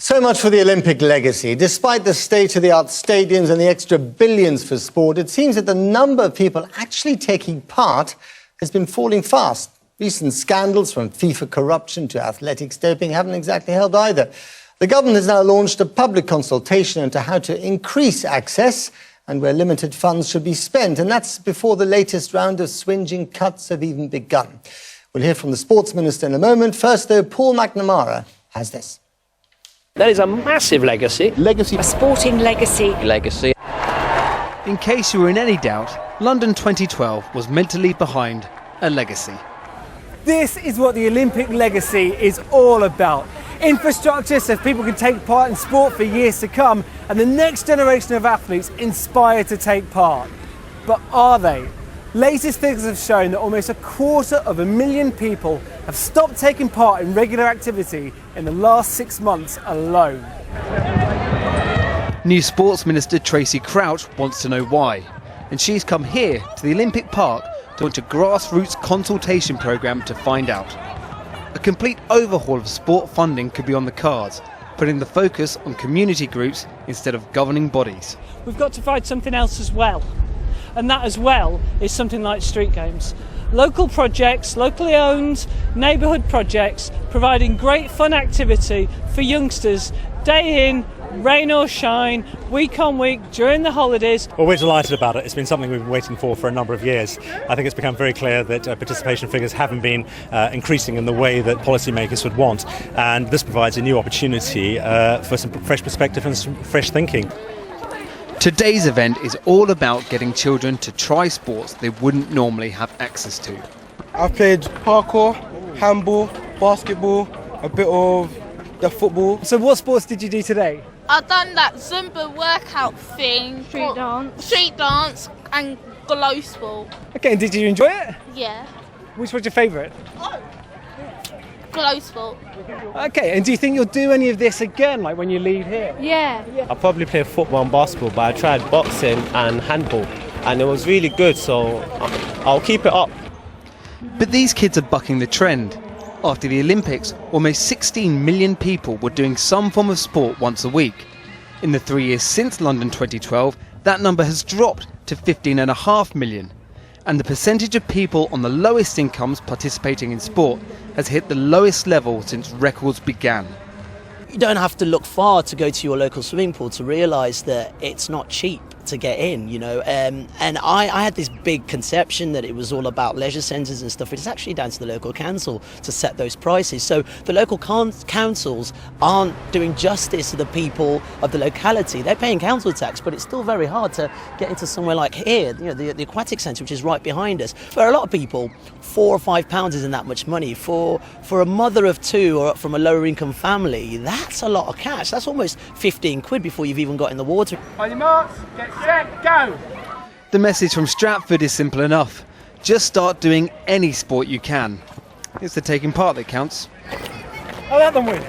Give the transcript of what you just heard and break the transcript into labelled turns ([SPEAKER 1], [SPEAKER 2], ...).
[SPEAKER 1] So much for the Olympic legacy. Despite the state-of-the-art stadiums and the extra billions for sport, it seems that the number of people actually taking part has been falling fast. Recent scandals, from FIFA corruption to athletics doping, haven't exactly helped either. The government has now launched a public consultation into how to increase access and where limited funds should be spent. And that's before the latest round of swinging cuts have even begun. We'll hear from the Sports Minister in a moment. First, though, Paul McNamara has this.
[SPEAKER 2] That is a massive legacy.
[SPEAKER 3] A sporting legacy.
[SPEAKER 4] In case you were in any doubt, London 2012 was meant to leave behind a legacy.
[SPEAKER 5] This is what the Olympic legacy is all about. Infrastructure so people can take part in sport for years to come, and the next generation of athletes inspired to take part. But are they? Latest figures have shown that almost 250,000 people have stopped taking part in regular activity in the last 6 months alone.
[SPEAKER 4] New Sports Minister Tracey Crouch wants to know why, and she's come here to the Olympic Park to launch a grassroots consultation programme to find out. A complete overhaul of sport funding could be on the cards, putting the focus on community groups instead of governing bodies.
[SPEAKER 6] We've got to find something else as well. And that as well is something like street games. Local projects, locally owned neighbourhood projects, providing great fun activity for youngsters day in, rain or shine, week on week, during the holidays.
[SPEAKER 7] Well, we're delighted about it. It's been something we've been waiting for a number of years. I think it's become very clear that participation figures haven't been increasing in the way that policymakers would want. And this provides a new opportunity for some fresh perspective and some fresh thinking.
[SPEAKER 4] Today's event is all about getting children to try sports they wouldn't normally have access to.
[SPEAKER 8] I've played parkour, handball, basketball, a bit of the football.
[SPEAKER 5] So what sports did you do today?
[SPEAKER 9] I've done that Zumba workout thing. Street dance and glow sport.
[SPEAKER 5] Okay, and did you enjoy it?
[SPEAKER 9] Yeah.
[SPEAKER 5] Which was your favourite?
[SPEAKER 9] Glow sport.
[SPEAKER 5] Okay, and do you think you'll do any of this again, like when you leave here?
[SPEAKER 9] Yeah.
[SPEAKER 10] I probably play football and basketball, but I tried boxing and handball, and it was really good, so I'll keep it up.
[SPEAKER 4] But these kids are bucking the trend. After the Olympics, almost 16 million people were doing some form of sport once a week. In the 3 years since London 2012, that number has dropped to 15.5 million. And the percentage of people on the lowest incomes participating in sport has hit the lowest level since records began.
[SPEAKER 11] You don't have to look far to go to your local swimming pool to realise that it's not cheap to get in, you know. And I had this big conception that it was all about leisure centres and stuff. It's actually down to the local council to set those prices. So the local councils aren't doing justice to the people of the locality. They're paying council tax, but it's still very hard to get into somewhere like here, you know, the aquatic centre, which is right behind us. For a lot of people, £4 or £5 isn't that much money. For a mother of two or from a lower income family, that's a lot of cash. That's almost 15 quid before you've even got in the water.
[SPEAKER 5] On your marks, get set, go!
[SPEAKER 4] The message from Stratford is simple enough. Just start doing any sport you can. It's the taking part that counts.
[SPEAKER 5] I'll let them win.